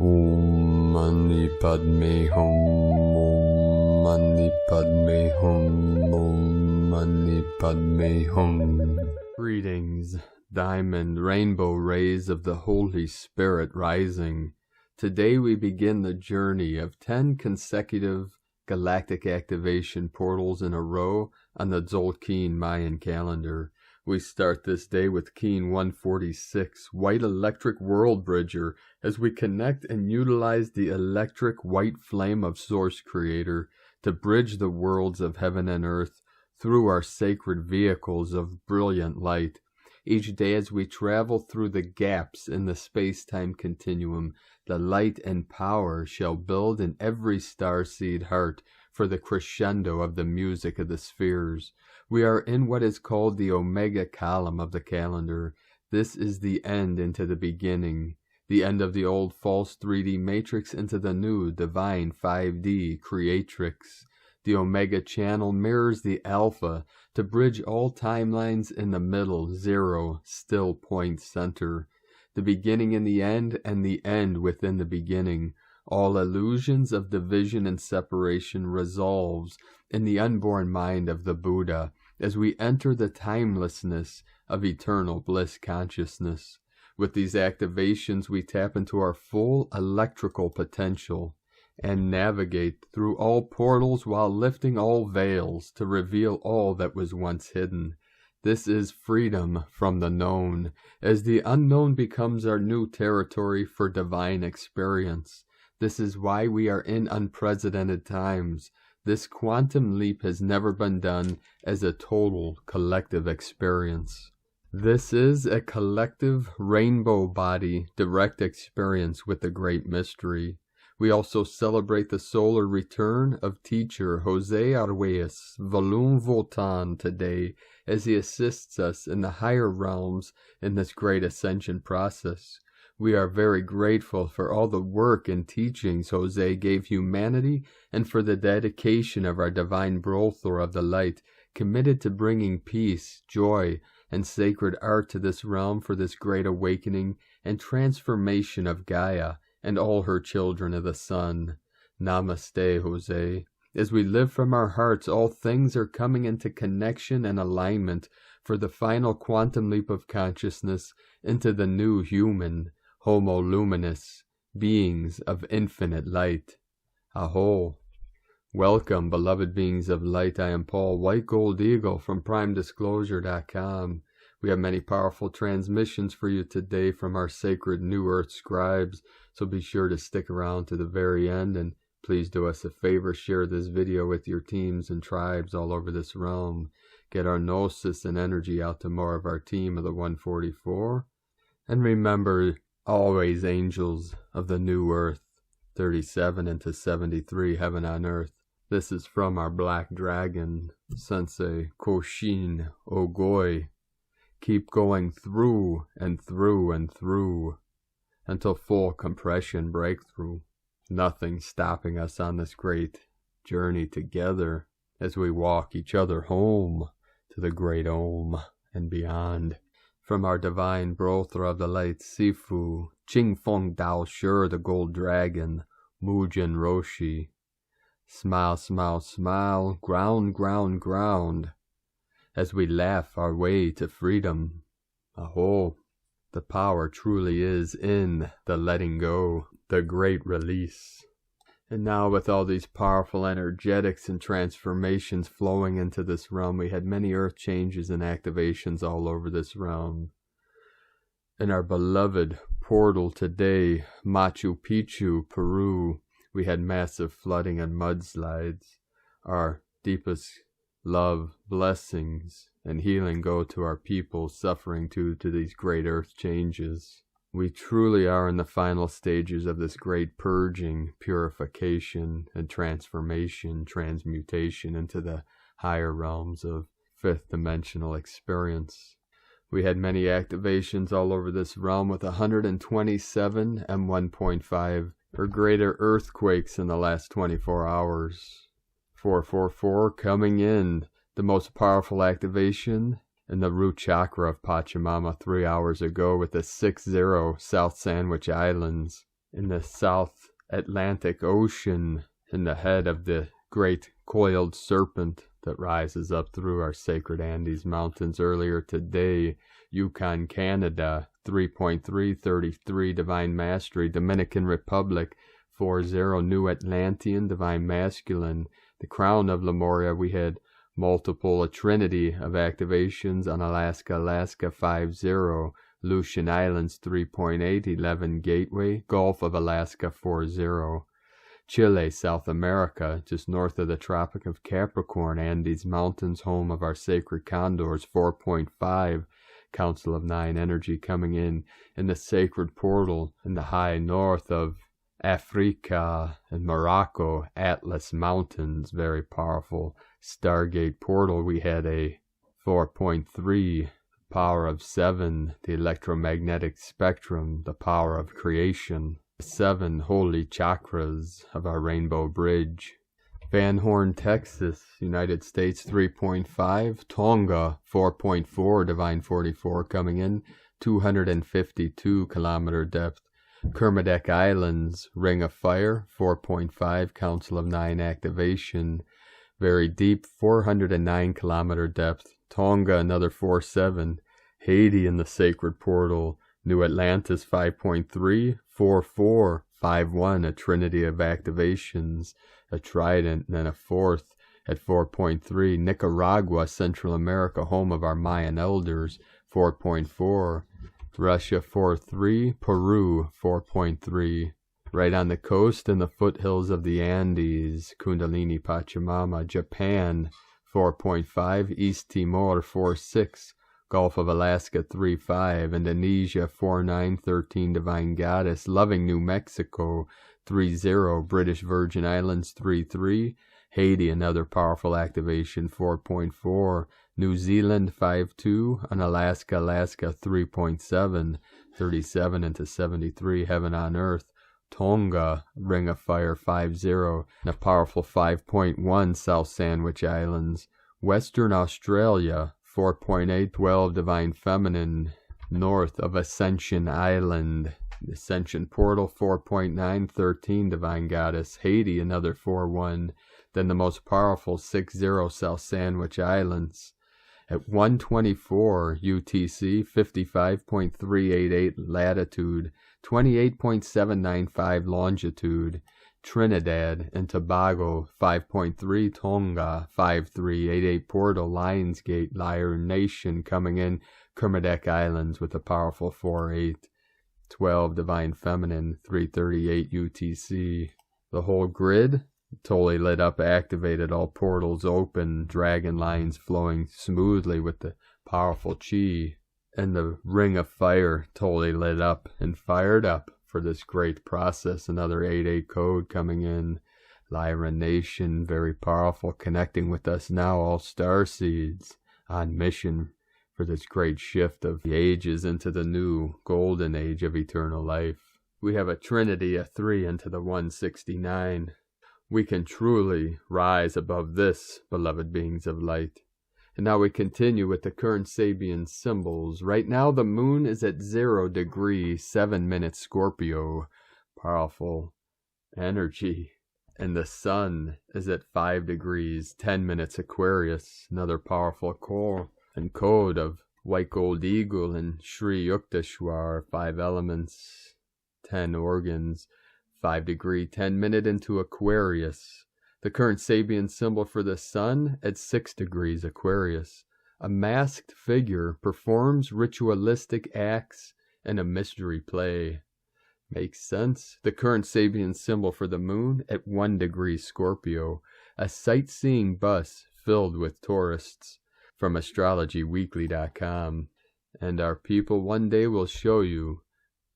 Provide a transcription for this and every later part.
Om Mani Padme Hum. Om Mani Padme Hum. Om Mani Padme Hum. Greetings, diamond rainbow rays of the Holy Spirit rising. Today we begin the journey of 10 consecutive galactic activation portals in a row on the Tzolk'in Mayan calendar. We start this day with Keen 146, White Electric World Bridger, as we connect and utilize the electric white flame of Source Creator to bridge the worlds of heaven and earth through our sacred vehicles of brilliant light. Each day as we travel through the gaps in the space-time continuum, the light and power shall build in every starseed heart for the crescendo of the music of the spheres. We are in what is called the Omega column of the calendar. This is the end into the beginning, the end of the old false 3D matrix into the new divine 5D creatrix. The Omega channel mirrors the Alpha to bridge all timelines in the middle, zero, still point center. The beginning in the end, and the end within the beginning. All illusions of division and separation resolves in the unborn mind of the Buddha as we enter the timelessness of eternal bliss consciousness. With these activations, we tap into our full electrical potential and navigate through all portals while lifting all veils to reveal all that was once hidden. This is freedom from the known, as the unknown becomes our new territory for divine experience. This is why we are in unprecedented times. This quantum leap has never been done as a total collective experience. This is a collective rainbow body direct experience with the great mystery. We also celebrate the solar return of teacher Jose Arguelles Volum Voltan today as he assists us in the higher realms in this great ascension process. We are very grateful for all the work and teachings Jose gave humanity and for the dedication of our divine Butler of the light, committed to bringing peace, joy, and sacred art to this realm for this great awakening and transformation of Gaia and all her children of the sun. Namaste, Jose. As we live from our hearts, all things are coming into connection and alignment for the final quantum leap of consciousness into the new human, Homo Luminous, beings of infinite light. Aho. Welcome, beloved beings of light. I am Paul, White Gold Eagle from PrimeDisclosure.com. We have many powerful transmissions for you today from our sacred New Earth scribes, so be sure to stick around to the very end, and please do us a favor, share this video with your teams and tribes all over this realm. Get our gnosis and energy out to more of our team of the 144. And remember, always angels of the New Earth, 37 into 73, heaven on earth. This is from our Black Dragon, Sensei Koshin Ogoi. Keep going through and through and through until full compression breakthrough. Nothing stopping us on this great journey together as we walk each other home to the great Om and beyond. From our divine Butler of the light, Sifu, Qingfeng Dao Shi, the gold dragon, Mujin Roshi. Smile, smile, smile, ground, ground, ground, as we laugh our way to freedom. Aho, the power truly is in the letting go, the great release. And now with all these powerful energetics and transformations flowing into this realm, we had many earth changes and activations all over this realm. In our beloved portal today, Machu Picchu, Peru, we had massive flooding and mudslides. Our deepest love, blessings, and healing go to our people suffering to these great earth changes. We truly are in the final stages of this great purging, purification, and transformation, transmutation into the higher realms of fifth dimensional experience. We had many activations all over this realm with 127 and 1.5 or greater earthquakes in the last 24 hours. 444 coming in, the most powerful activation in the root chakra of Pachamama 3 hours ago with the 6-0 South Sandwich Islands. in the South Atlantic Ocean, in the head of the great coiled serpent that rises up through our sacred Andes Mountains. Earlier today, Yukon, Canada, 3.333 Divine Mastery, Dominican Republic, 4-0 New Atlantean, Divine Masculine. The crown of Lemuria, we had multiple, a trinity of activations on Alaska, 5-0. Lucian Islands, 3.8, 11 Gateway, Gulf of Alaska, 4-0. Chile, South America, just north of the Tropic of Capricorn, Andes Mountains, home of our sacred condors, 4.5, Council of 9 energy coming in the sacred portal in the high north of Africa and Morocco, Atlas Mountains, very powerful Stargate portal. We had a 4.3, power of 7, the electromagnetic spectrum, the power of creation. 7 holy chakras of our rainbow bridge. Van Horn, Texas, United States, 3.5. Tonga, 4.4, Divine 44 coming in, 252 kilometer depth. Kermadec Islands, Ring of Fire, 4.5, Council of 9 activation, very deep, 409 kilometer depth. Tonga, another 4.7. Haiti in the sacred portal. New Atlantis, 5.3, 4.4, 5.1, a trinity of activations, a trident, and then a fourth at 4.3. Nicaragua, Central America, home of our Mayan elders, 4.4. Russia, 4.3. Peru, 4.3. Right on the coast in the foothills of the Andes, Kundalini Pachamama. Japan, 4.5. East Timor, 4.6. Gulf of Alaska, 3.5. Indonesia, 4.9, 13 Divine Goddess. Loving New Mexico, 3.0. British Virgin Islands, 3.3. Haiti, another powerful activation, 4.4. New Zealand, 5.2. And Alaska, 3.7. 37 into 73, Heaven on Earth. Tonga, Ring of Fire, 5.0. And a powerful 5.1, South Sandwich Islands. Western Australia, 4.8, 12 Divine Feminine, north of Ascension Island. Ascension Portal, 4.9, 13 Divine Goddess. Haiti, another 4.1. Then the most powerful 6.0 South Sandwich Islands. At 1:24 UTC, 55.388 latitude, 28.795 longitude. Trinidad and Tobago, 5.3, Tonga, 5.388 Portal, Lionsgate, Lyre Nation coming in, Kermadec Islands with a powerful 4.8, 12 Divine Feminine, 3:38 UTC. The whole grid totally lit up, activated, all portals open, dragon lines flowing smoothly with the powerful chi, and the Ring of Fire totally lit up and fired up for this great process. Another 8.8 code coming in. Lyra Nation, very powerful, connecting with us now, all starseeds on mission for this great shift of the ages into the new golden age of eternal life. We have a trinity, a 3 into the 169. We can truly rise above this, beloved beings of light. And now we continue with the current Sabian symbols. Right now the moon is at 0 degrees, 7 minutes Scorpio. Powerful energy. And the sun is at 5 degrees, 10 minutes Aquarius. Another powerful core and code of White Gold Eagle and Sri Yukteswar. 5 elements, 10 organs. 5 degree, 10 minute into Aquarius. The current Sabian symbol for the sun at 6 degrees Aquarius. A masked figure performs ritualistic acts and a mystery play. Makes sense. The current Sabian symbol for the moon at 1 degree Scorpio. A sightseeing bus filled with tourists from astrologyweekly.com. And our people one day will show you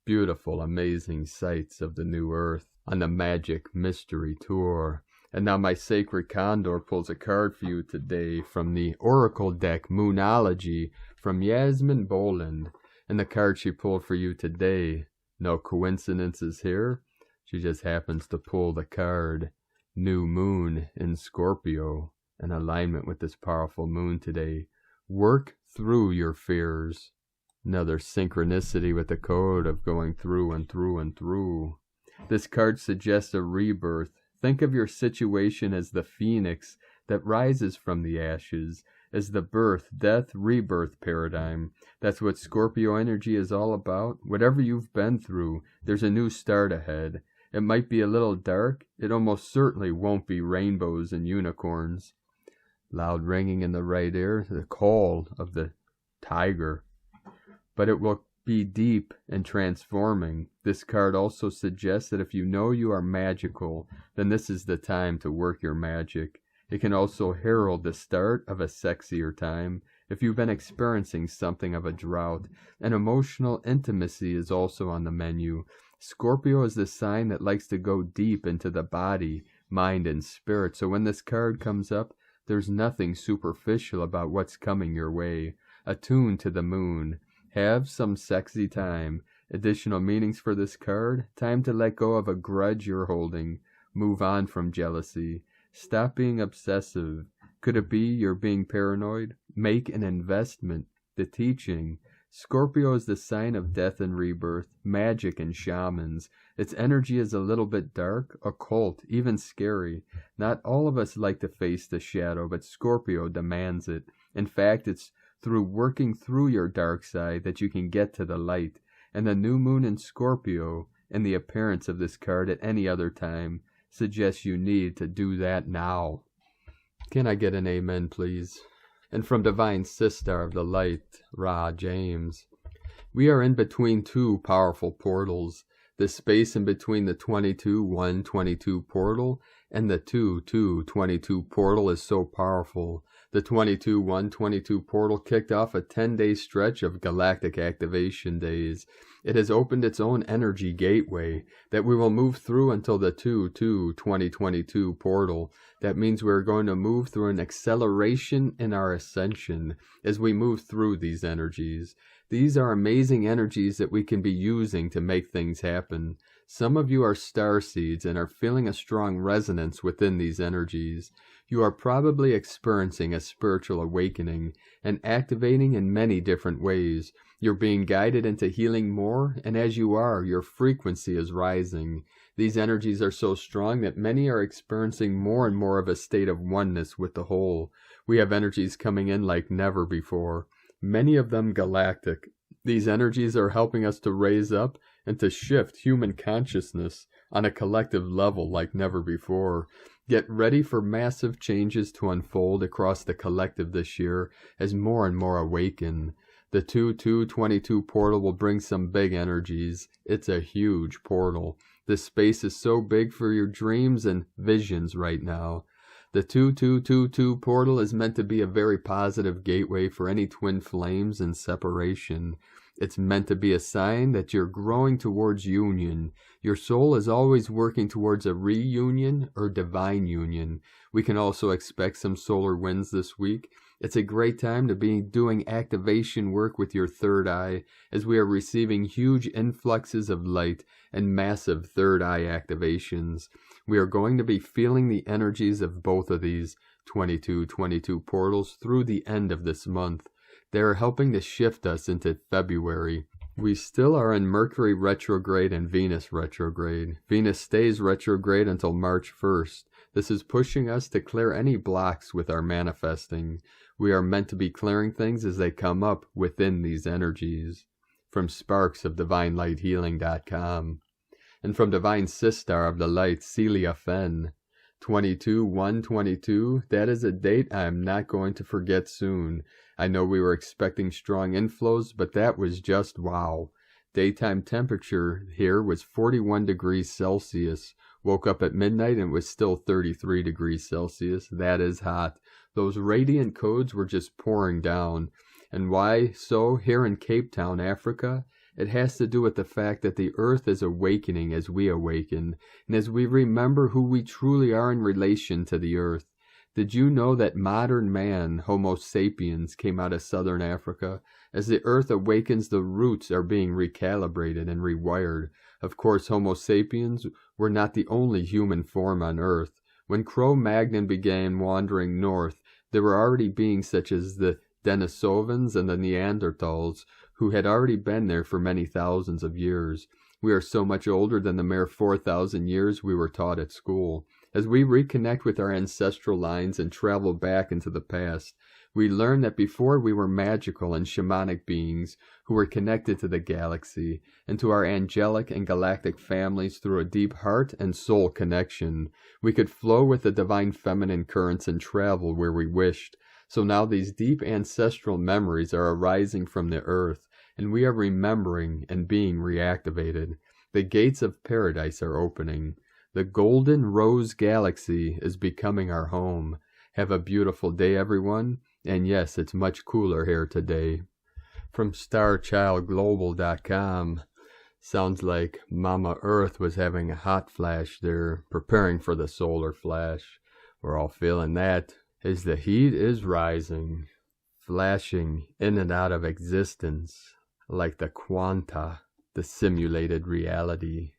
beautiful, amazing sights of the new earth on the Magic Mystery Tour. And now my sacred Condor pulls a card for you today from the Oracle deck Moonology from Yasmin Boland. And the card she pulled for you today, no coincidences here, she just happens to pull the card New Moon in Scorpio, in alignment with this powerful moon today. Work through your fears. Another synchronicity with the code of going through and through and through. This card suggests a rebirth. Think of your situation as the phoenix that rises from the ashes, as the birth, death, rebirth paradigm. That's what Scorpio energy is all about. Whatever you've been through, there's a new start ahead. It might be a little dark. It almost certainly won't be rainbows and unicorns. Loud ringing in the right ear, the call of the tiger. But it will be deep and transforming. This card also suggests that if you know you are magical, then this is the time to work your magic. It can also herald the start of a sexier time. If you've been experiencing something of a drought, an emotional intimacy is also on the menu. Scorpio is the sign that likes to go deep into the body, mind, and spirit. So when this card comes up, there's nothing superficial about what's coming your way. Attune to the moon. Have some sexy time. Additional meanings for this card. Time to let go of a grudge you're holding. Move on from jealousy. Stop being obsessive. Could it be you're being paranoid? Make an investment. The teaching. Scorpio is the sign of death and rebirth, magic and shamans. Its energy is a little bit dark, occult, even scary. Not all of us like to face the shadow, but Scorpio demands it. In fact, it's through working through your dark side that you can get to the light. And the new moon in Scorpio, and the appearance of this card at any other time, suggests you need to do that now. Can I get an amen, please? And from Divine Sister of the Light, Ra James. We are in between two powerful portals. The space in between the 22-1-22 portal and the 2-2-22 portal is so powerful. The 22-1-22 portal kicked off a 10-day stretch of galactic activation days. It has opened its own energy gateway that we will move through until the 2-2-2022 portal. That means we're going to move through an acceleration in our ascension as we move through these energies. These are amazing energies that we can be using to make things happen. Some of you are starseeds and are feeling a strong resonance within these energies. You are probably experiencing a spiritual awakening and activating in many different ways. You're being guided into healing more, and as you are, your frequency is rising. These energies are so strong that many are experiencing more and more of a state of oneness with the whole. We have energies coming in like never before, many of them galactic. These energies are helping us to raise up and to shift human consciousness on a collective level like never before. Get ready for massive changes to unfold across the collective this year as more and more awaken. The 2-2-22 portal will bring some big energies. It's a huge portal. This space is so big for your dreams and visions right now. The 2-2-2-2 portal is meant to be a very positive gateway for any twin flames and separation. It's meant to be a sign that you're growing towards union. Your soul is always working towards a reunion or divine union. We can also expect some solar winds this week. It's a great time to be doing activation work with your third eye, as we are receiving huge influxes of light and massive third eye activations. We are going to be feeling the energies of both of these 22-22 portals through the end of this month. They are helping to shift us into February. We still are in Mercury retrograde and Venus retrograde. Venus stays retrograde until March 1st. This is pushing us to clear any blocks with our manifesting. We are meant to be clearing things as they come up within these energies. From sparksofdivinelighealing.com. And from Divine Sister of the Light, Celia Fenn. 22-1-22, that is a date I am not going to forget soon. I know we were expecting strong inflows, but that was just wow. Daytime temperature here was 41 degrees Celsius. Woke up at midnight and it was still 33 degrees Celsius. That is hot. Those radiant codes were just pouring down. And why so here in Cape Town, Africa? It has to do with the fact that the earth is awakening as we awaken, and as we remember who we truly are in relation to the earth. Did you know that modern man, Homo sapiens, came out of southern Africa? As the earth awakens, the roots are being recalibrated and rewired. Of course, Homo sapiens were not the only human form on earth. When Cro-Magnon began wandering north, there were already beings such as the Denisovans and the Neanderthals, who had already been there for many thousands of years. We are so much older than the mere 4,000 years we were taught at school. As we reconnect with our ancestral lines and travel back into the past, we learn that before we were magical and shamanic beings who were connected to the galaxy and to our angelic and galactic families through a deep heart and soul connection. We could flow with the divine feminine currents and travel where we wished. So now these deep ancestral memories are arising from the earth, and we are remembering and being reactivated. The gates of paradise are opening. The golden rose galaxy is becoming our home. Have a beautiful day, everyone. And yes, it's much cooler here today. From StarChildGlobal.com. Sounds like Mama Earth was having a hot flash there, preparing for the solar flash. We're all feeling that as the heat is rising, flashing in and out of existence like the quanta, the simulated reality.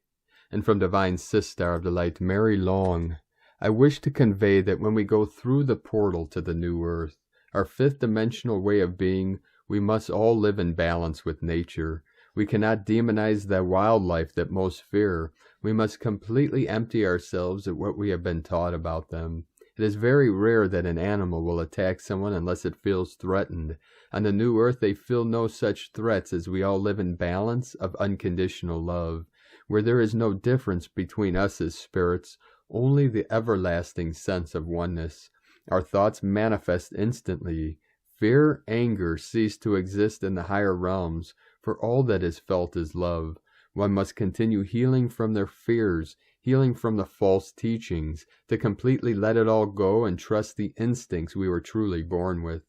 And from Divine Sister of the Light, Mary Long, I wish to convey that when we go through the portal to the new earth, our fifth dimensional way of being, we must all live in balance with nature. We cannot demonize the wildlife that most fear. We must completely empty ourselves of what we have been taught about them. It is very rare that an animal will attack someone unless it feels threatened. On the new earth they feel no such threats, as we all live in balance of unconditional love, where there is no difference between us as spirits, only the everlasting sense of oneness. Our thoughts manifest instantly. Fear, anger cease to exist in the higher realms, for all that is felt is love. One must continue healing from their fears, healing from the false teachings, to completely let it all go and trust the instincts we were truly born with.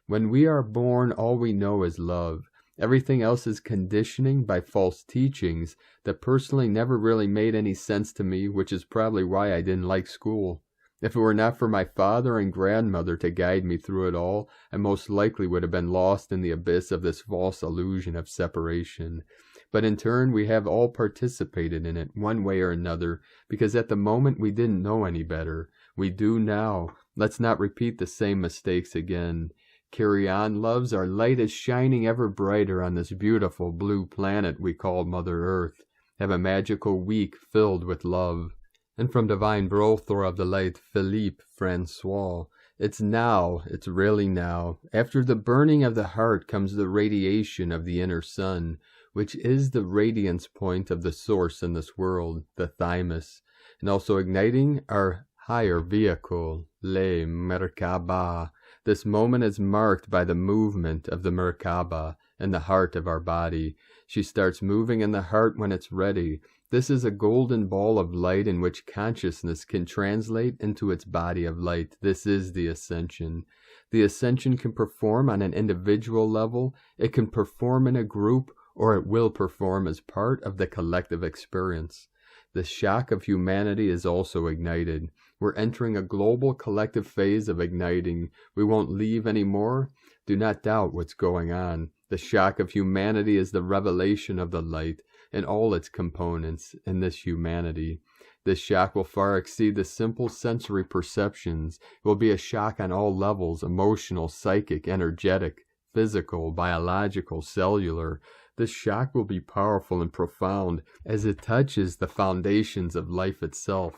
When we are born, all we know is love. Everything else is conditioning by false teachings that personally never really made any sense to me, which is probably why I didn't like school. If it were not for my father and grandmother to guide me through it all, I most likely would have been lost in the abyss of this false illusion of separation. But in turn, we have all participated in it, one way or another, because at the moment we didn't know any better. We do now. Let's not repeat the same mistakes again. Carry on, loves. Our light is shining ever brighter on this beautiful blue planet we call Mother Earth. Have a magical week filled with love. And from Divine Brother of the Light, Philippe Francois, it's now, it's really now. After the burning of the heart comes the radiation of the inner sun, which is the radiance point of the source in this world, the thymus, and also igniting our higher vehicle, Le Merkaba. This moment is marked by the movement of the Merkaba in the heart of our body. She starts moving in the heart when it's ready. This is a golden ball of light in which consciousness can translate into its body of light. This is the Ascension. The Ascension can perform on an individual level, it can perform in a group, or it will perform as part of the collective experience. The shock of humanity is also ignited. We're entering a global collective phase of igniting. We won't leave anymore. Do not doubt what's going on. The shock of humanity is the revelation of the light in all its components in this humanity. This shock will far exceed the simple sensory perceptions. It will be a shock on all levels: emotional, psychic, energetic, physical, biological, cellular. This shock will be powerful and profound as it touches the foundations of life itself.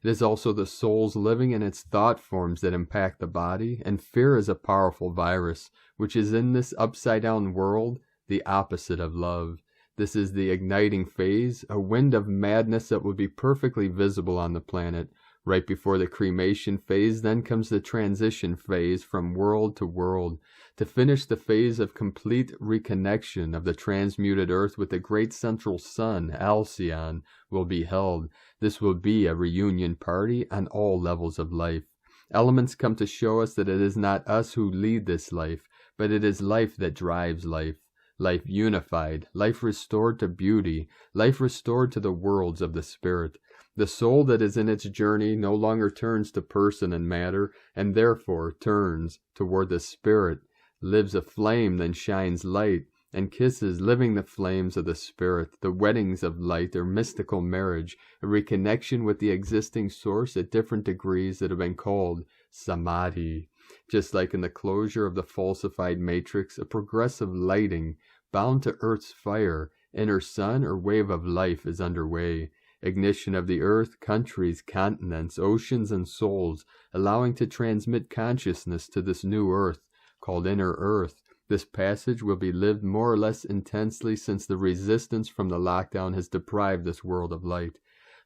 It is also the soul's living in its thought forms that impact the body, and fear is a powerful virus, which is in this upside-down world the opposite of love. This is the igniting phase, a wind of madness that will be perfectly visible on the planet. Right before the cremation phase, then comes the transition phase from world to world. To finish the phase of complete reconnection of the transmuted earth with the great central sun, Alcyon, will be held. This will be a reunion party on all levels of life. Elements come to show us that it is not us who lead this life, but it is life that drives life. Life unified, life restored to beauty, life restored to the worlds of the spirit. The soul that is in its journey no longer turns to person and matter, and therefore turns toward the spirit, lives a flame, then shines light, and kisses, living the flames of the spirit, the weddings of light, or mystical marriage, a reconnection with the existing source at different degrees that have been called samadhi. Just like in the closure of the falsified matrix, a progressive lighting, bound to Earth's fire, inner sun or wave of life is underway. Ignition of the earth, countries, continents, oceans, and souls, allowing to transmit consciousness to this new earth, called inner earth. This passage will be lived more or less intensely since the resistance from the lockdown has deprived this world of light.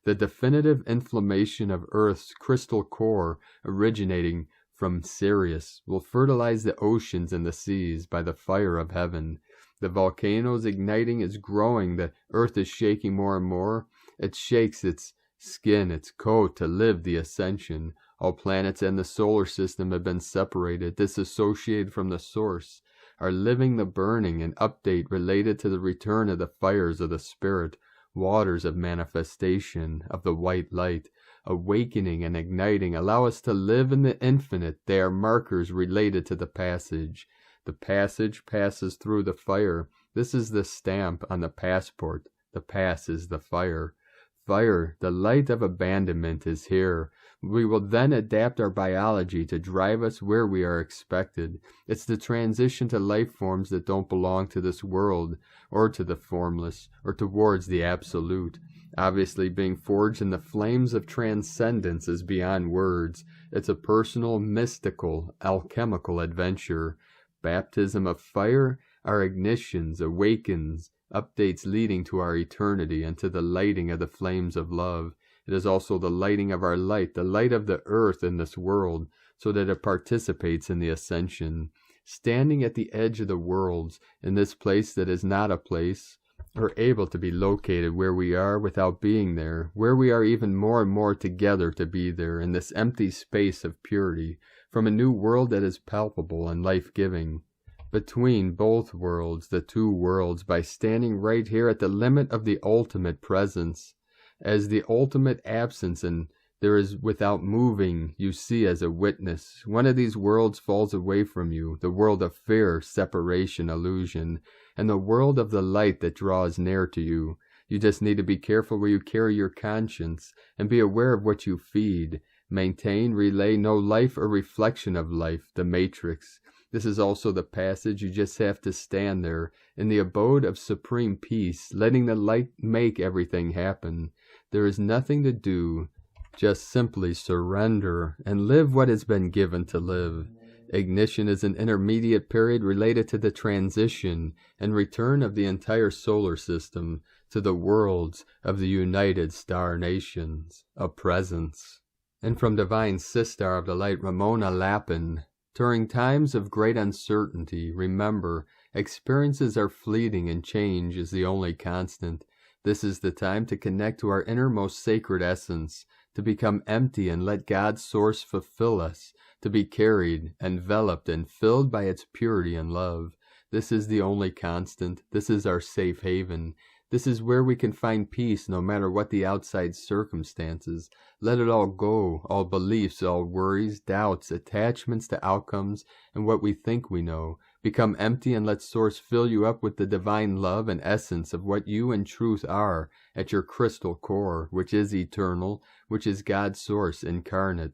The definitive inflammation of Earth's crystal core, originating from Sirius, will fertilize the oceans and the seas by the fire of heaven. The volcanoes igniting is growing, the Earth is shaking more and more. It shakes its skin, its coat, to live the ascension. All planets and the solar system have been separated, disassociated from the source, are living the burning, an update related to the return of the fires of the spirit, waters of manifestation, of the white light, awakening and igniting, allow us to live in the infinite. They are markers related to the passage. The passage passes through the fire. This is the stamp on the passport. The pass is the fire. Fire, the light of abandonment, is here. We will then adapt our biology to drive us where we are expected. It's the transition to life forms that don't belong to this world, or to the formless, or towards the absolute. Obviously, being forged in the flames of transcendence is beyond words. It's a personal, mystical, alchemical adventure. Baptism of fire, our ignitions, awakens, updates leading to our eternity and to the lighting of the flames of love. It is also the lighting of our light, the light of the earth in this world, so that it participates in the ascension. Standing at the edge of the worlds, in this place that is not a place, or able to be located where we are without being there, where we are even more and more together to be there, in this empty space of purity, from a new world that is palpable and life-giving. Between both worlds, the two worlds, by standing right here at the limit of the ultimate presence, as the ultimate absence, and there is without moving, you see as a witness. One of these worlds falls away from you, the world of fear, separation, illusion, and the world of the light that draws near to you. You just need to be careful where you carry your conscience, and be aware of what you feed. Maintain, relay no life or reflection of life, the matrix. This is also the passage. You just have to stand there, in the abode of supreme peace, letting the light make everything happen. There is nothing to do, just simply surrender, and live what has been given to live. Ignition is an intermediate period related to the transition and return of the entire solar system to the worlds of the United Star Nations, a presence. And from Divine Sister of the Light, Ramona Lapin, during times of great uncertainty, remember, experiences are fleeting and change is the only constant. This is the time to connect to our innermost sacred essence, to become empty and let God's source fulfill us, to be carried, enveloped, and filled by its purity and love. This is the only constant. This is our safe haven. This is where we can find peace no matter what the outside circumstances. Let it all go, all beliefs, all worries, doubts, attachments to outcomes, and what we think we know. Become empty and let Source fill you up with the divine love and essence of what you in truth are at your crystal core, which is eternal, which is God's Source incarnate.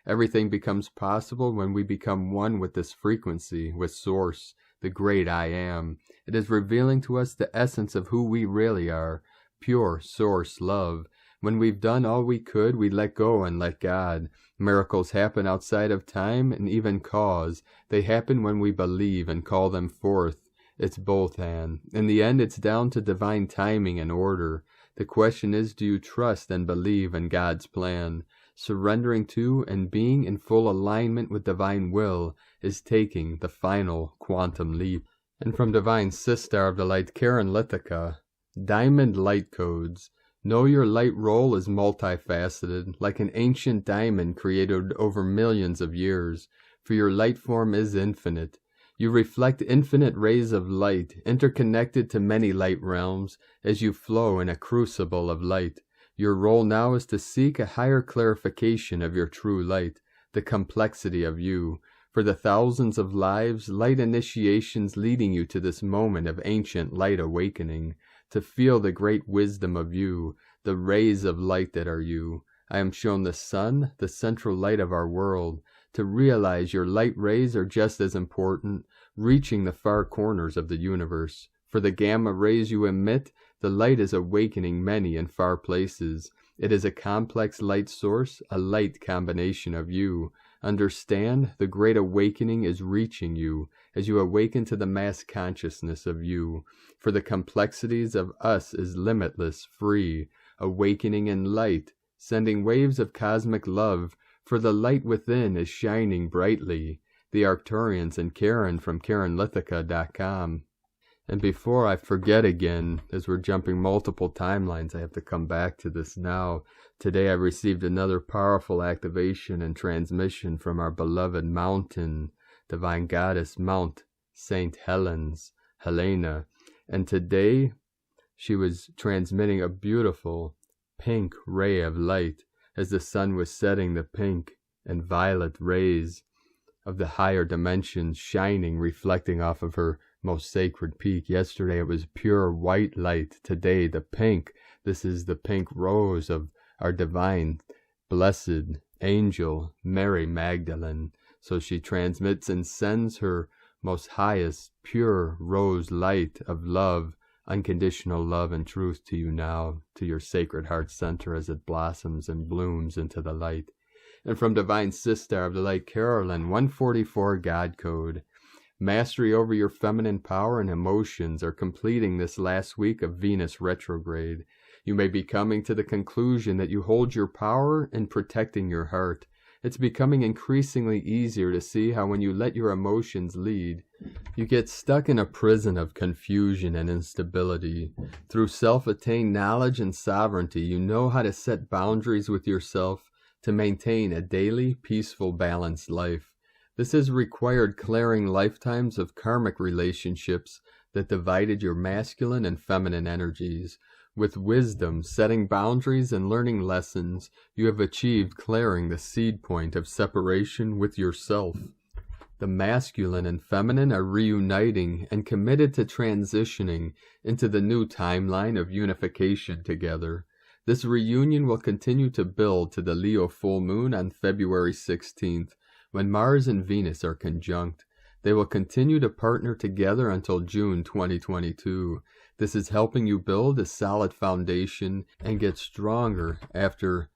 Everything becomes possible when we become one with this frequency, with Source, the great I Am. It is revealing to us the essence of who we really are, pure Source love. When we've done all we could, we let go and let God. Miracles happen outside of time and even cause. They happen when we believe and call them forth. It's both, and in the end, it's down to divine timing and order. The question is, do you trust and believe in God's plan? Surrendering to and being in full alignment with divine will is taking the final quantum leap. And from Divine Sister of the Light, Karen Lithica, Diamond Light Codes. Know your light role is multifaceted, like an ancient diamond created over millions of years, for your light form is infinite. You reflect infinite rays of light, interconnected to many light realms, as you flow in a crucible of light. Your role now is to seek a higher clarification of your true light, the complexity of you. For the thousands of lives, light initiations leading you to this moment of ancient light awakening, to feel the great wisdom of you, the rays of light that are you. I am shown the sun, the central light of our world, to realize your light rays are just as important, reaching the far corners of the universe. For the gamma rays you emit, The light is awakening many in far places. It is a complex light source, a light combination of you. Understand, the great awakening is reaching you as you awaken to the mass consciousness of you. For the complexities of us is limitless, free, awakening in light, sending waves of cosmic love, for the light within is shining brightly. The Arcturians and Karen from KarenLithica.com. And before I forget again, as we're jumping multiple timelines, I have to come back to this now. Today I received another powerful activation and transmission from our beloved mountain, Divine Goddess Mount St. Helena. And today she was transmitting a beautiful pink ray of light as the sun was setting, the pink and violet rays of the higher dimensions shining, reflecting off of her most sacred peak. Yesterday it was pure white light. Today the pink. This is the pink rose of our divine, blessed angel, Mary Magdalene. So she transmits and sends her most highest, pure rose light of love, unconditional love and truth to you now, to your sacred heart center as it blossoms and blooms into the light. And from Divine Sister of the Light, Carolyn, 144 God Code. Mastery over your feminine power and emotions are completing this last week of Venus retrograde. You may be coming to the conclusion that you hold your power in protecting your heart. It's becoming increasingly easier to see how when you let your emotions lead, you get stuck in a prison of confusion and instability. Through self-attained knowledge and sovereignty, you know how to set boundaries with yourself to maintain a daily, peaceful, balanced life. This has required clearing lifetimes of karmic relationships that divided your masculine and feminine energies. With wisdom, setting boundaries, and learning lessons, you have achieved clearing the seed point of separation with yourself. The masculine and feminine are reuniting and committed to transitioning into the new timeline of unification together. This reunion will continue to build to the Leo full moon on February 16th, when Mars and Venus are conjunct. They will continue to partner together until June 2022. This is helping you build a solid foundation and get stronger after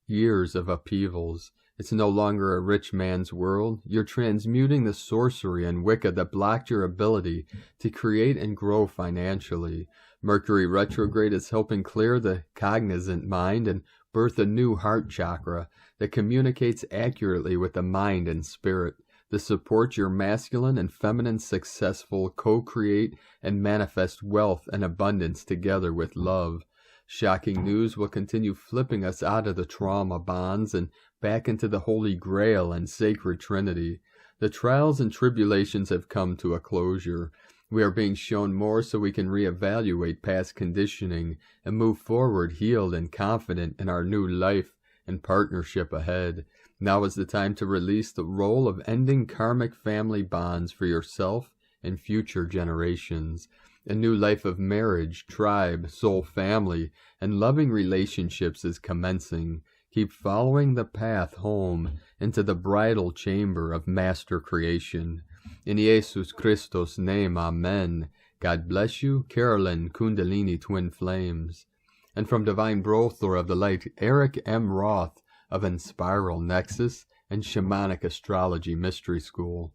years of upheavals. It's no longer a rich man's world. You're transmuting the sorcery and Wicca that blocked your ability to create and grow financially. Mercury retrograde is helping clear the cognizant mind and birth a new heart chakra that communicates accurately with the mind and spirit. This supports your masculine and feminine successful co-create and manifest wealth and abundance together with love. Shocking news will continue flipping us out of the trauma bonds and back into the Holy Grail and Sacred Trinity. The trials and tribulations have come to a closure. We are being shown more so we can reevaluate past conditioning and move forward healed and confident in our new life and partnership ahead. Now is the time to release the role of ending karmic family bonds for yourself and future generations. A new life of marriage, tribe, soul family, and loving relationships is commencing. Keep following the path home into the bridal chamber of master creation. In Jesus Christos' name, Amen. God bless you, Carolyn Kundalini Twin Flames. And from Divine Butler of the Light, Eric M. Roth of Inspiral Nexus and Shamanic Astrology Mystery School.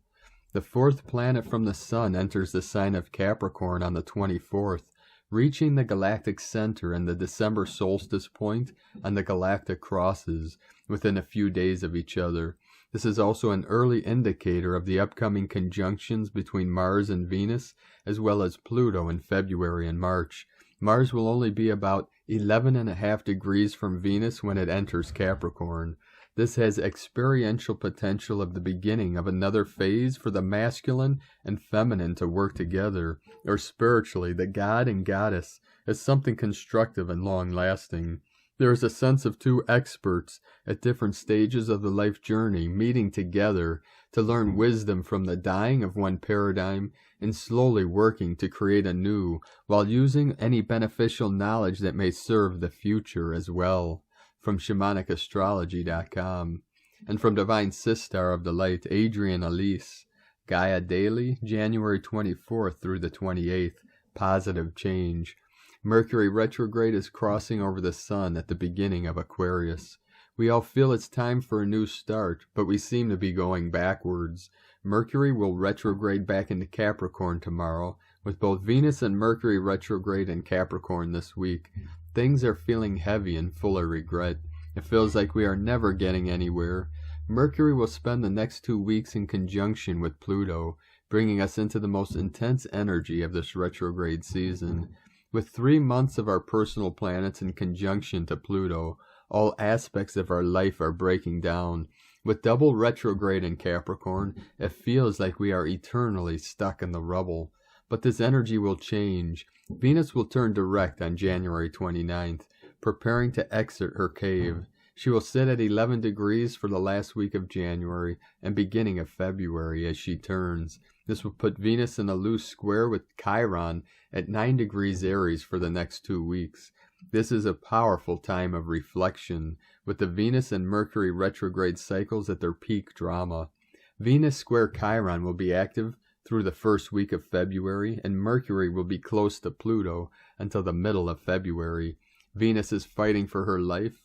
The fourth planet from the Sun enters the sign of Capricorn on the 24th, reaching the galactic center and the December solstice point on the galactic crosses within a few days of each other. This is also an early indicator of the upcoming conjunctions between Mars and Venus, as well as Pluto in February and March. Mars will only be about 11.5 degrees from Venus when it enters Capricorn. This has experiential potential of the beginning of another phase for the masculine and feminine to work together, or spiritually, the god and goddess, as something constructive and long-lasting. There is a sense of two experts at different stages of the life journey meeting together to learn wisdom from the dying of one paradigm and slowly working to create a new, while using any beneficial knowledge that may serve the future as well. From ShamanicaStrology.com. And from Divine Sister of the Light, Adrian Elise. Gaia Daily, January 24th through the 28th. Positive change. Mercury retrograde is crossing over the sun at the beginning of Aquarius. We all feel it's time for a new start, but we seem to be going backwards. Mercury will retrograde back into Capricorn tomorrow, with both Venus and Mercury retrograde in Capricorn this week. Things are feeling heavy and full of regret. It feels like we are never getting anywhere. Mercury will spend the next 2 weeks in conjunction with Pluto, bringing us into the most intense energy of this retrograde season. With 3 months of our personal planets in conjunction to Pluto, all aspects of our life are breaking down. With double retrograde in Capricorn, it feels like we are eternally stuck in the rubble. But this energy will change. Venus will turn direct on January 29th, preparing to exit her cave. She will sit at 11 degrees for the last week of January and beginning of February as she turns. This will put Venus in a loose square with Chiron at 9 degrees Aries for the next 2 weeks. This is a powerful time of reflection, with the Venus and Mercury retrograde cycles at their peak drama. Venus square Chiron will be active through the first week of February, and Mercury will be close to Pluto until the middle of February. Venus is fighting for her life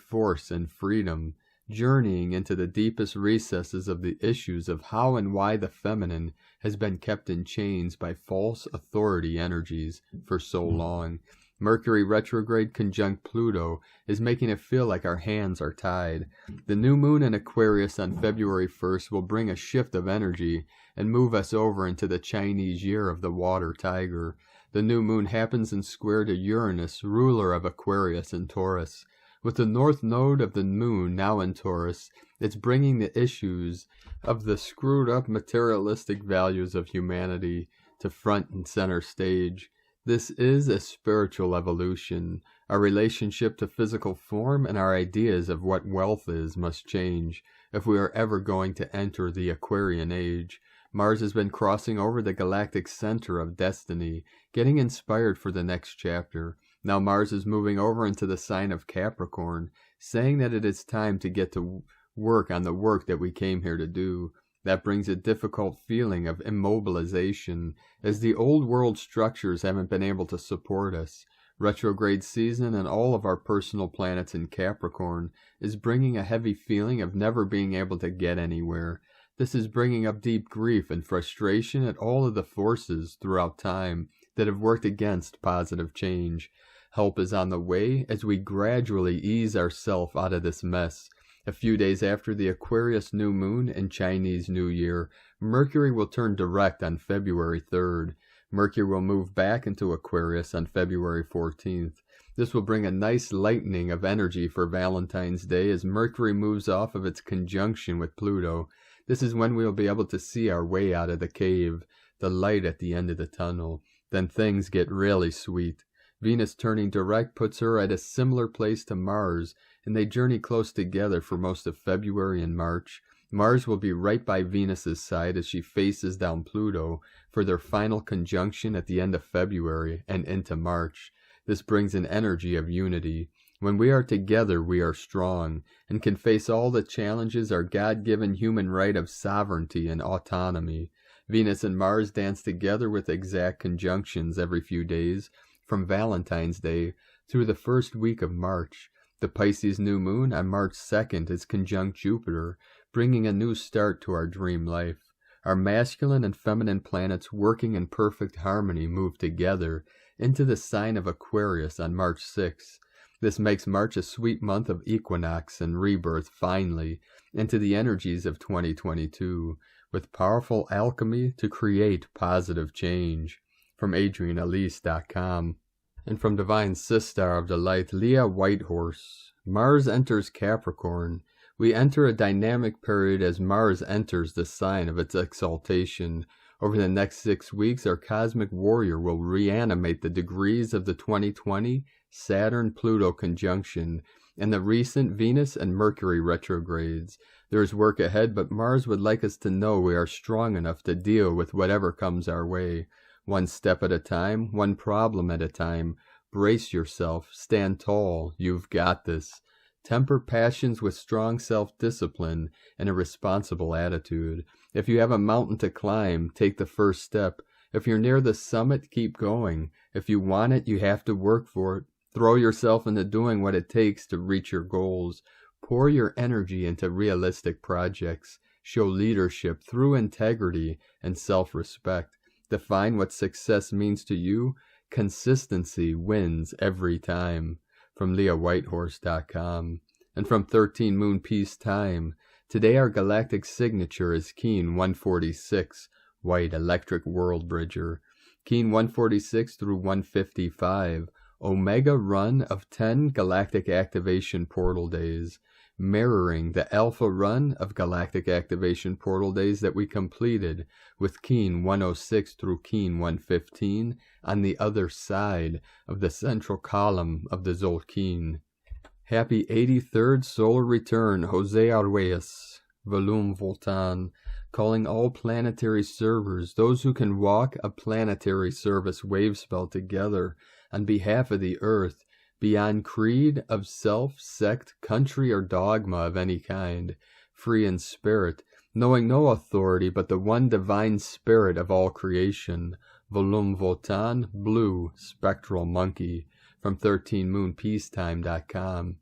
force, and freedom, journeying into the deepest recesses of the issues of how and why the feminine has been kept in chains by false authority energies for so long. Mercury retrograde conjunct Pluto is making it feel like our hands are tied. The new moon in Aquarius on February 1st will bring a shift of energy and move us over into the Chinese year of the water tiger. The new moon happens in square to Uranus, ruler of Aquarius and Taurus. With the north node of the moon now in Taurus, it's bringing the issues of the screwed up materialistic values of humanity to front and center stage. This is a spiritual evolution. Our relationship to physical form and our ideas of what wealth is must change if we are ever going to enter the Aquarian age. Mars has been crossing over the galactic center of destiny, getting inspired for the next chapter. Now Mars is moving over into the sign of Capricorn, saying that it is time to get to work on the work that we came here to do. That brings a difficult feeling of immobilization, as the old world structures haven't been able to support us. Retrograde season and all of our personal planets in Capricorn is bringing a heavy feeling of never being able to get anywhere. This is bringing up deep grief and frustration at all of the forces throughout time that have worked against positive change. Help is on the way as we gradually ease ourselves out of this mess. A few days after the Aquarius new moon and Chinese New Year, Mercury will turn direct on February 3rd. Mercury will move back into Aquarius on February 14th. This will bring a nice lightening of energy for Valentine's Day as Mercury moves off of its conjunction with Pluto. This is when we will be able to see our way out of the cave, the light at the end of the tunnel. Then things get really sweet. Venus turning direct puts her at a similar place to Mars, and they journey close together for most of February and March. Mars will be right by Venus's side as she faces down Pluto for their final conjunction at the end of February and into March. This brings an energy of unity. When we are together, we are strong and can face all the challenges our God-given human right of sovereignty and autonomy. Venus and Mars dance together with exact conjunctions every few days, from Valentine's Day through the first week of March. The Pisces New Moon on March 2nd is conjunct Jupiter, bringing a new start to our dream life. Our masculine and feminine planets working in perfect harmony move together into the sign of Aquarius on March 6th. This makes March a sweet month of equinox and rebirth finally into the energies of 2022, with powerful alchemy to create positive change. From AdrianElise.com. And from Divine Sister of Delight, Leah Whitehorse. Mars enters Capricorn. We enter a dynamic period as Mars enters the sign of its exaltation. Over the next 6 weeks, our cosmic warrior will reanimate the degrees of the 2020 Saturn-Pluto conjunction and the recent Venus and Mercury retrogrades. There is work ahead, but Mars would like us to know we are strong enough to deal with whatever comes our way. One step at a time, one problem at a time. Brace yourself, stand tall, you've got this. Temper passions with strong self-discipline and a responsible attitude. If you have a mountain to climb, take the first step If you're near the summit, keep going. If you want it, you have to work for it. Throw yourself into doing what it takes to reach your goals. Pour your energy into realistic projects. Show leadership through integrity and self-respect. Define what success means to you. Consistency wins every time. From LeahWhitehorse.com. And from 13 Moon Peace Time. Today our galactic signature is Keen 146, White Electric World Bridger. Keen 146 through 155. Omega run of 10 galactic activation portal days, mirroring the alpha run of galactic activation portal days that we completed with Keen 106 through Keen 115 on the other side of the central column of the Zolkeen. Happy 83rd solar return, Jose Arguelles, Volume Voltan, calling all planetary servers, those who can walk a planetary service wave spell together on behalf of the earth, beyond creed of self, sect, country, or dogma of any kind, free in spirit, knowing no authority but the one divine spirit of all creation. Volume Votan, Blue, Spectral Monkey, from 13moonpeacetime.com.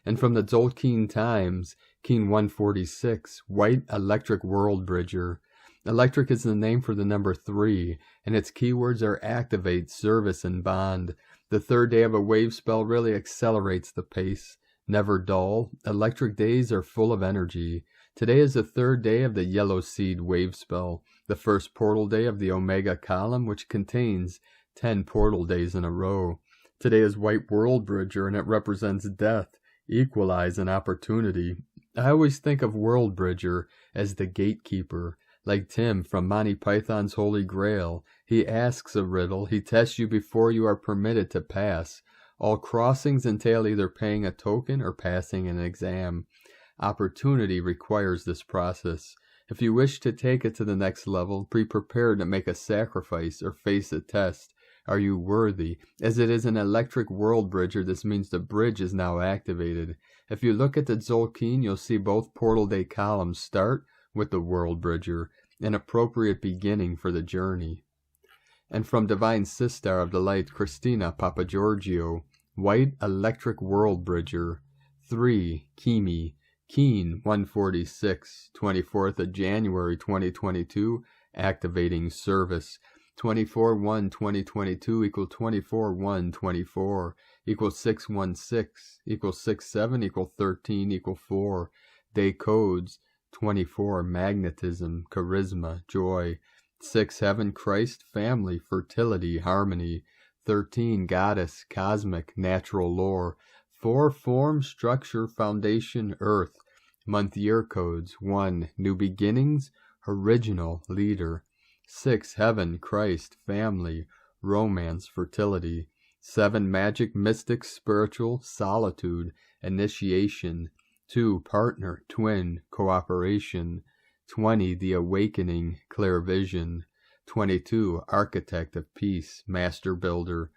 And from the Zolkeen Times, Keen 146, White Electric World Bridger. Electric is the name for the number 3, and its keywords are activate, service, and bond. The third day of a wave spell really accelerates the pace. Never dull, electric days are full of energy. Today is the third day of the Yellow Seed wave spell, the first portal day of the Omega column, which contains 10 portal days in a row. Today is White World Bridger, and it represents death, equalize, and opportunity. I always think of World Bridger as the gatekeeper. Like Tim from Monty Python's Holy Grail, he asks a riddle, he tests you before you are permitted to pass. All crossings entail either paying a token or passing an exam. Opportunity requires this process. If you wish to take it to the next level, be prepared to make a sacrifice or face a test. Are you worthy? As it is an electric world bridger, this means the bridge is now activated. If you look at the Zolkeen, you'll see both portal day columns start with the world bridger, an appropriate beginning for the journey. And from Divine Sistar of the Light, Christina Papagiorgio, White Electric World Bridger, 3, Kimi, Keen 146, 24th of January 2022, activating service. 24/1/2022 equal 24/1/24 equal 616 equal 67 equal 13 equal 4. Day codes 24 magnetism, charisma, joy. 6 heaven, Christ, family, fertility, harmony. 13 goddess, cosmic, natural lore. 4 form, structure, foundation, earth. Month year codes 1 new beginnings, original, leader. 6 heaven, Christ, family, romance, fertility. 7 magic, mystic, spiritual, solitude, initiation. 2 partner, twin, cooperation. 20 the awakening, clear vision. 22 architect of peace, master builder.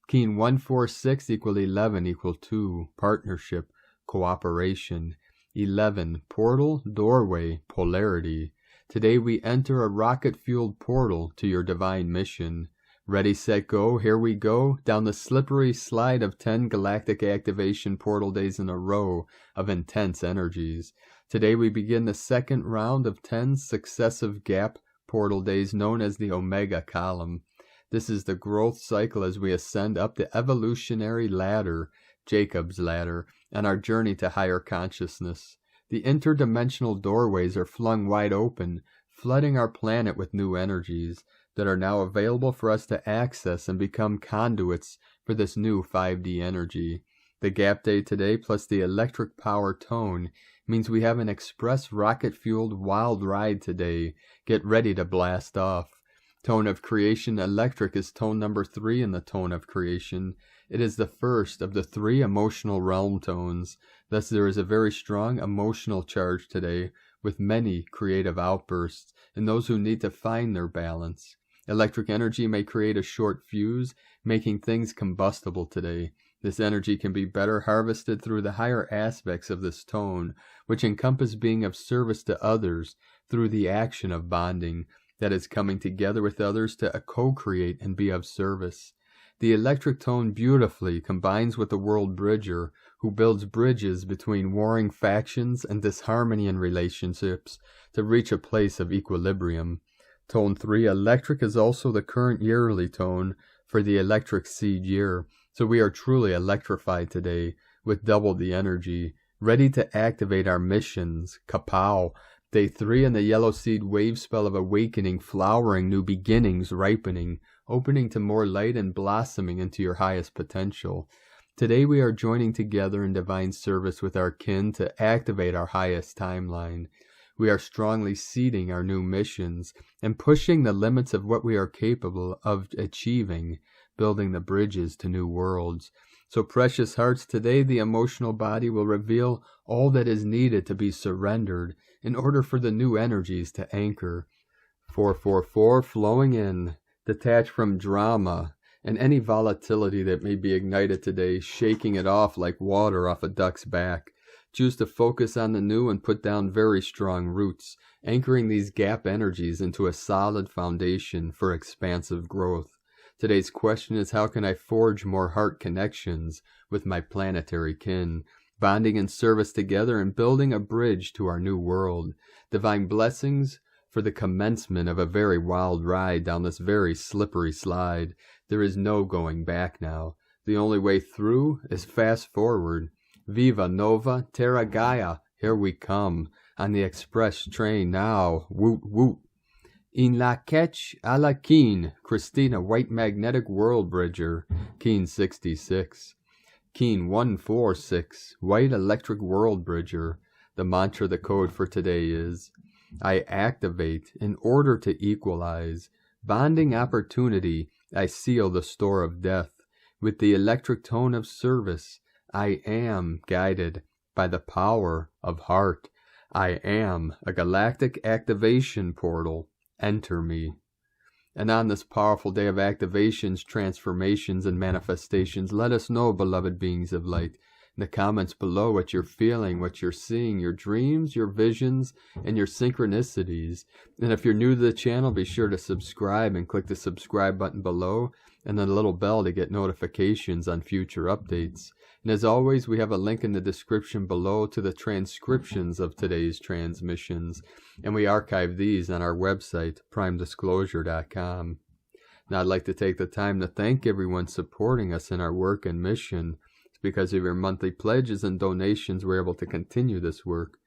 Keen 146 equal 11 equal 2 partnership, cooperation. 11 portal, doorway, polarity. Today we enter a rocket-fueled portal to your divine mission. Ready, set, go, here we go, down the slippery slide of 10 galactic activation portal days in a row of intense energies. Today we begin the second round of 10 successive gap portal days known as the Omega column. This is the growth cycle as we ascend up the evolutionary ladder, Jacob's ladder, on our journey to higher consciousness. The interdimensional doorways are flung wide open, flooding our planet with new energies that are now available for us to access and become conduits for this new 5D energy. The gap day today plus the electric power tone means we have an express rocket-fueled wild ride today. Get ready to blast off. Tone of creation electric is tone number 3 in the tone of creation. It is the first of the 3 emotional realm tones. Thus there is a very strong emotional charge today with many creative outbursts and those who need to find their balance. Electric energy may create a short fuse, making things combustible today. This energy can be better harvested through the higher aspects of this tone, which encompass being of service to others through the action of bonding. that is coming together with others to co-create and be of service. The electric tone beautifully combines with the world bridger, who builds bridges between warring factions and disharmony in relationships to reach a place of equilibrium. Tone 3, electric, is also the current yearly tone for the electric seed year, so we are truly electrified today with double the energy, ready to activate our missions. Kapow! Day 3 in the yellow seed wave spell of awakening, flowering, new beginnings, ripening, opening to more light and blossoming into your highest potential. Today we are joining together in divine service with our kin to activate our highest timeline. We are strongly seeding our new missions and pushing the limits of what we are capable of achieving, building the bridges to new worlds. So precious hearts, today the emotional body will reveal all that is needed to be surrendered in order for the new energies to anchor. 444 flowing in, detach from drama and any volatility that may be ignited today, shaking it off like water off a duck's back. Choose to focus on the new and put down very strong roots, anchoring these gap energies into a solid foundation for expansive growth. Today's question is, how can I forge more heart connections with my planetary kin, bonding in service together and building a bridge to our new world? Divine blessings for the commencement of a very wild ride down this very slippery slide. There is no going back now. The only way through is fast forward. Viva Nova Terra Gaia, here we come, on the express train now, woot woot. In la catch a la Keen, Christina White Magnetic World Bridger, Keen 66. Keen 146, White Electric World Bridger. The mantra, the code for today is, I activate in order to equalize. Bonding opportunity, I seal the store of death. With the electric tone of service, I am guided by the power of heart. I am a galactic activation portal. Enter me. And on this powerful day of activations, transformations, and manifestations, let us know, beloved beings of light, in the comments below what you're feeling, what you're seeing, your dreams, your visions, and your synchronicities. And if you're new to the channel, be sure to subscribe and click the subscribe button below and then the little bell to get notifications on future updates. And as always, we have a link in the description below to the transcriptions of today's transmissions, and we archive these on our website, primedisclosure.com. Now, I'd like to take the time to thank everyone supporting us in our work and mission. It's because of your monthly pledges and donations we're able to continue this work.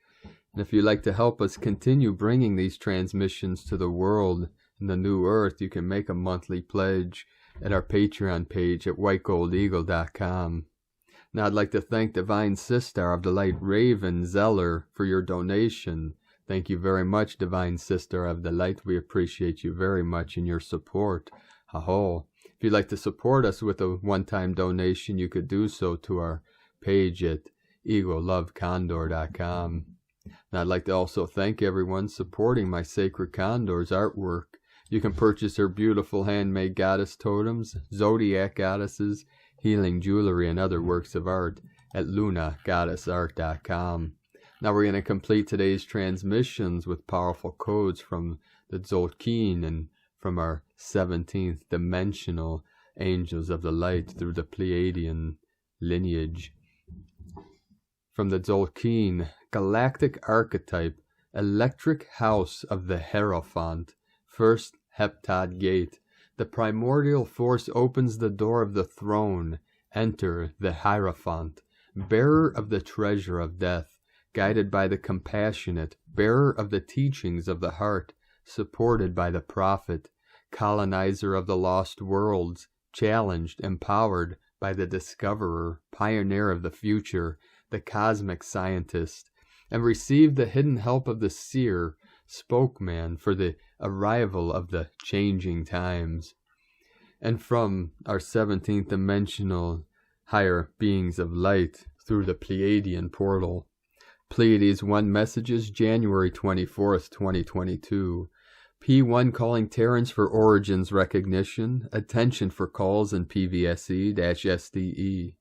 And if you'd like to help us continue bringing these transmissions to the world and the new earth, you can make a monthly pledge at our Patreon page at whitegoldeagle.com. Now I'd like to thank Divine Sister of the Light Raven Zeller for your donation. Thank you very much, Divine Sister of the Light. We appreciate you very much and your support. Aho. If you'd like to support us with a one-time donation, you could do so to our page at egolovecondor.com. And I'd like to also thank everyone supporting my Sacred Condor's artwork. You can purchase her beautiful handmade goddess totems, zodiac goddesses, healing jewelry, and other works of art at lunagoddessart.com. Now we're going to complete today's transmissions with powerful codes from the Tzolk'in and from our 17th dimensional angels of the light through the Pleiadian lineage. From the Tzolk'in, galactic archetype, electric house of the Hierophant, first heptad gate. The primordial force opens the door of the throne. Enter the Hierophant, bearer of the treasure of death, guided by the compassionate, bearer of the teachings of the heart, supported by the prophet, colonizer of the lost worlds, challenged, empowered by the discoverer, pioneer of the future, the cosmic scientist, and received the hidden help of the seer, spokesman for the arrival of the changing times. And from our 17th dimensional higher beings of light through the Pleiadian portal. Pleiades 1 messages, January 24th, 2022. P1 calling Terrans for origins recognition. Attention for calls in PVSE-SDE.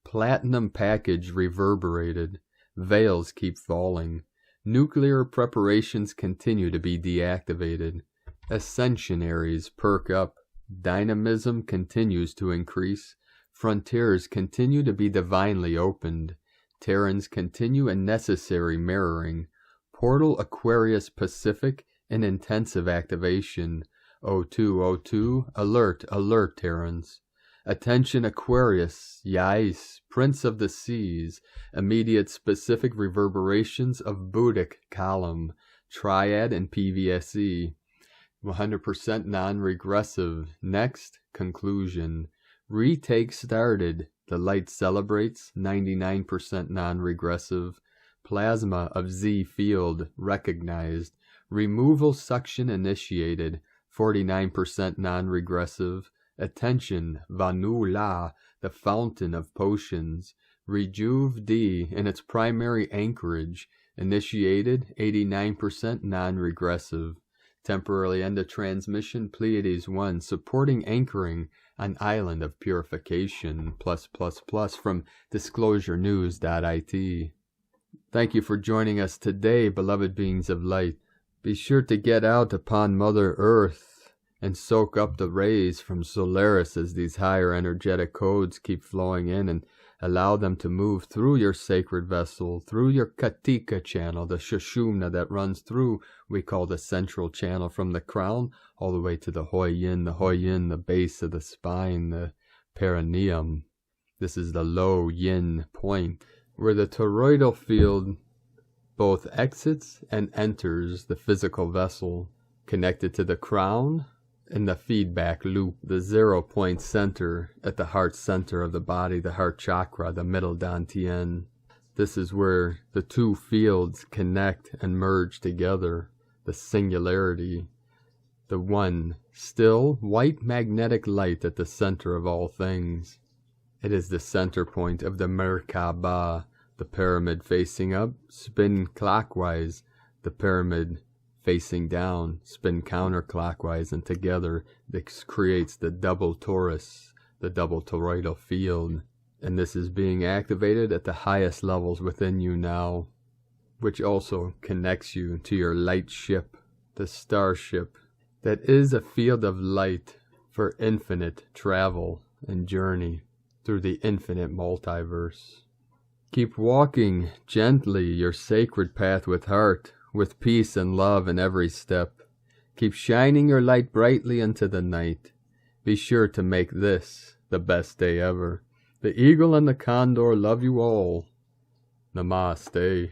Platinum package reverberated. Veils keep falling. Nuclear preparations continue to be deactivated. Ascensionaries perk up. Dynamism continues to increase. Frontiers continue to be divinely opened. Terrans continue a necessary mirroring. Portal Aquarius Pacific in intensive activation. 0202, alert, alert, Terrans. Attention Aquarius, Yais, Prince of the Seas, immediate specific reverberations of Buddhic column, Triad and PVSE. 100% non-regressive. Next, conclusion. Retake started. The light celebrates. 99% non-regressive. Plasma of Z field recognized. Removal suction initiated. 49% non-regressive. Attention, Vanu La, the fountain of potions. Rejuve D in its primary anchorage. Initiated. 89% non-regressive. Temporarily end of transmission, Pleiades 1, supporting anchoring on Island of Purification, +++ from disclosurenews.it. Thank you for joining us today, beloved beings of light. Be sure to get out upon Mother Earth and soak up the rays from Solaris as these higher energetic codes keep flowing in, and allow them to move through your sacred vessel, through your Katika channel, the Shushumna that runs through, we call the central channel, from the crown all the way to the Hoyin, the base of the spine, the perineum. This is the low yin point, where the toroidal field both exits and enters the physical vessel, connected to the crown in the feedback loop, the 0 point center at the heart center of the body, the heart chakra, the middle dantian. This is where the two fields connect and merge together, the singularity, the one still white magnetic light at the center of all things. It is the center point of the Merkaba, the pyramid facing up, spin clockwise, the pyramid facing down, spin counterclockwise, and together this creates the double torus, the double toroidal field. And this is being activated at the highest levels within you now, which also connects you to your light ship, the starship, that is a field of light for infinite travel and journey through the infinite multiverse. Keep walking gently your sacred path with heart, with peace and love in every step. Keep shining your light brightly into the night. Be sure to make this the best day ever. The eagle and the condor love you all. Namaste.